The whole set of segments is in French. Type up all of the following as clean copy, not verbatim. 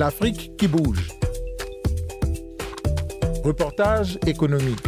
L'Afrique qui bouge. Reportage économique.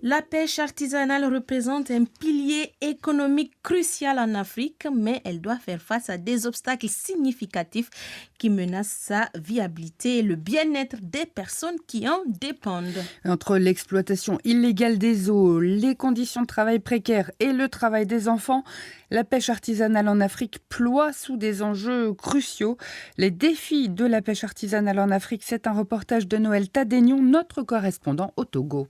La pêche artisanale représente un pilier économique crucial en Afrique, mais elle doit faire face à des obstacles significatifs qui menacent sa viabilité et le bien-être des personnes qui en dépendent. Entre l'exploitation illégale des eaux, les conditions de travail précaires et le travail des enfants, la pêche artisanale en Afrique ploie sous des enjeux cruciaux. Les défis de la pêche artisanale en Afrique, c'est un reportage de Noël Tadénion, notre correspondant au Togo.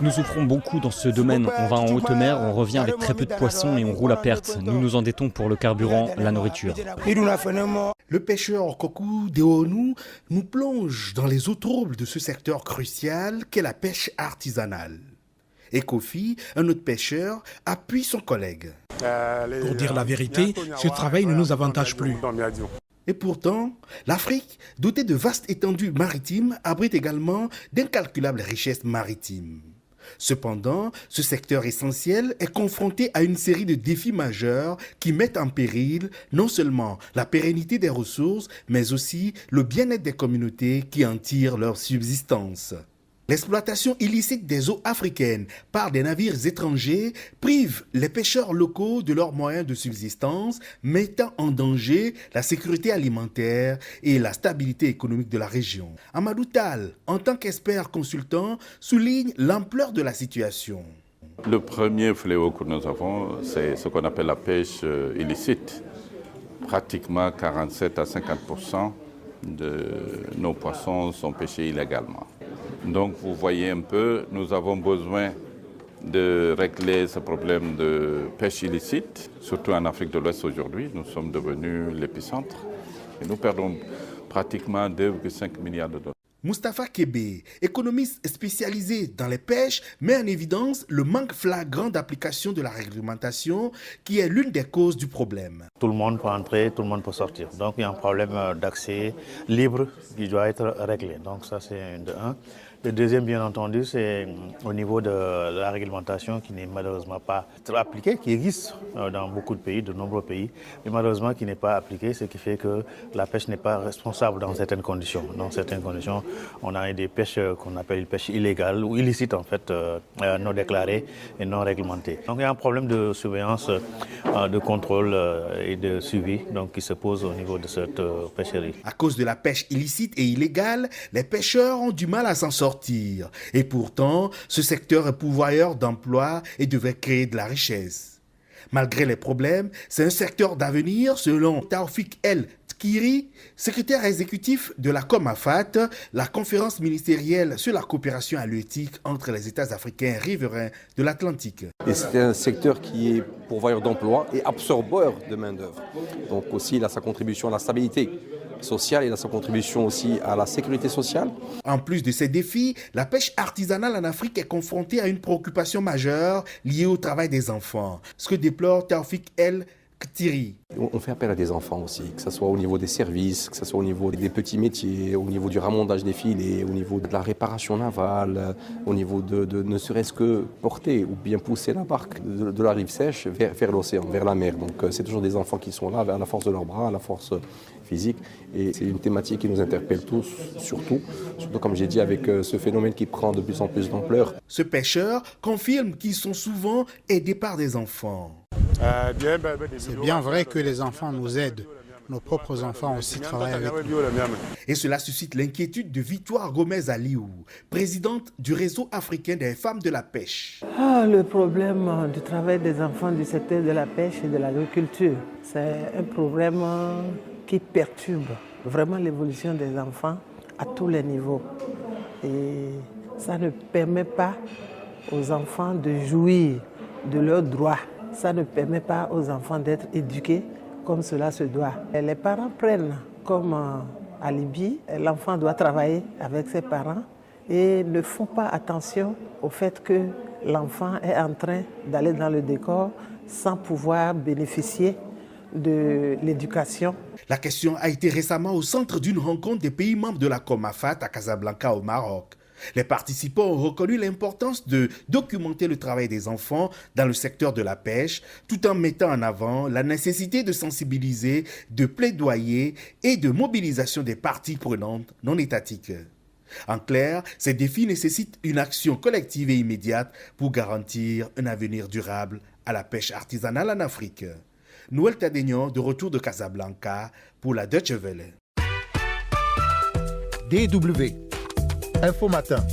Nous souffrons beaucoup dans ce domaine. On va en haute mer, on revient avec très peu de poissons et on roule à perte. Nous nous endettons pour le carburant, la nourriture. Le pêcheur Kokou Deonu nous plonge dans les eaux troubles de ce secteur crucial qu'est la pêche artisanale. Et Kofi, un autre pêcheur, appuie son collègue. Pour dire la vérité, ce travail ne nous avantage plus. Et pourtant, l'Afrique, dotée de vastes étendues maritimes, abrite également d'incalculables richesses maritimes. Cependant, ce secteur essentiel est confronté à une série de défis majeurs qui mettent en péril non seulement la pérennité des ressources, mais aussi le bien-être des communautés qui en tirent leur subsistance. L'exploitation illicite des eaux africaines par des navires étrangers prive les pêcheurs locaux de leurs moyens de subsistance, mettant en danger la sécurité alimentaire et la stabilité économique de la région. Amadou Tall, en tant qu'expert consultant, souligne l'ampleur de la situation. Le premier fléau que nous avons, c'est ce qu'on appelle la pêche illicite. Pratiquement 47 à 50% de nos poissons sont pêchés illégalement. Donc vous voyez un peu, nous avons besoin de régler ce problème de pêche illicite, surtout en Afrique de l'Ouest aujourd'hui. Nous sommes devenus l'épicentre et nous perdons pratiquement 2,5 milliards de dollars. Moustapha Kébé, économiste spécialisé dans les pêches, met en évidence le manque flagrant d'application de la réglementation qui est l'une des causes du problème. Tout le monde peut entrer, tout le monde peut sortir. Donc il y a un problème d'accès libre qui doit être réglé. Donc ça c'est de un. Le deuxième, bien entendu, c'est au niveau de la réglementation qui n'est malheureusement pas appliquée, qui existe dans beaucoup de pays, de nombreux pays, mais malheureusement qui n'est pas appliquée, ce qui fait que la pêche n'est pas responsable dans certaines conditions. Dans certaines conditions, on a des pêches qu'on appelle une pêche illégale ou illicite en fait, non déclarée et non réglementée. Donc il y a un problème de surveillance, de contrôle et de suivi donc, qui se pose au niveau de cette pêcherie. À cause de la pêche illicite et illégale, les pêcheurs ont du mal à s'en sortir. Et pourtant, ce secteur est pourvoyeur d'emplois et devrait créer de la richesse. Malgré les problèmes, c'est un secteur d'avenir selon Taoufik El Tkiri, secrétaire exécutif de la COMAFAT, la conférence ministérielle sur la coopération halieutique entre les États africains riverains de l'Atlantique. Et c'est un secteur qui est pourvoyeur d'emplois et absorbeur de main-d'œuvre. Donc aussi, il a sa contribution à la stabilité sociale, il a sa contribution aussi à la sécurité sociale. En plus de ces défis, la pêche artisanale en Afrique est confrontée à une préoccupation majeure liée au travail des enfants, ce que déplore Taoufik El Ktiri. On fait appel à des enfants aussi, que ce soit au niveau des services, que ce soit au niveau des petits métiers, au niveau du ramontage des filets, au niveau de la réparation navale, au niveau de ne serait-ce que porter ou bien pousser la barque de la rive sèche vers l'océan, vers la mer. Donc c'est toujours des enfants qui sont là, à la force de leurs bras, à la force physique. Et c'est une thématique qui nous interpelle tous, surtout comme j'ai dit, avec ce phénomène qui prend de plus en plus d'ampleur. Ce pêcheur confirme qu'ils sont souvent aidés par des enfants. C'est bien vrai que les enfants nous aident. Nos propres enfants aussi travaillent avec nous. Et cela suscite l'inquiétude de Victoire Gomez Aliou, présidente du réseau africain des femmes de la pêche. Le problème du travail des enfants du secteur de la pêche et de l'agriculture, c'est un problème qui perturbe vraiment l'évolution des enfants à tous les niveaux. Et ça ne permet pas aux enfants de jouir de leurs droits. Ça ne permet pas aux enfants d'être éduqués comme cela se doit. Et les parents prennent comme alibi, l'enfant doit travailler avec ses parents et ne font pas attention au fait que l'enfant est en train d'aller dans le décor sans pouvoir bénéficier de l'éducation. La question a été récemment au centre d'une rencontre des pays membres de la COMAFAT à Casablanca au Maroc. Les participants ont reconnu l'importance de documenter le travail des enfants dans le secteur de la pêche, tout en mettant en avant la nécessité de sensibiliser, de plaidoyer et de mobilisation des parties prenantes non étatiques. En clair, ces défis nécessitent une action collective et immédiate pour garantir un avenir durable à la pêche artisanale en Afrique. Noël Tadegnon, de retour de Casablanca pour la Deutsche Welle. DW Info Matin.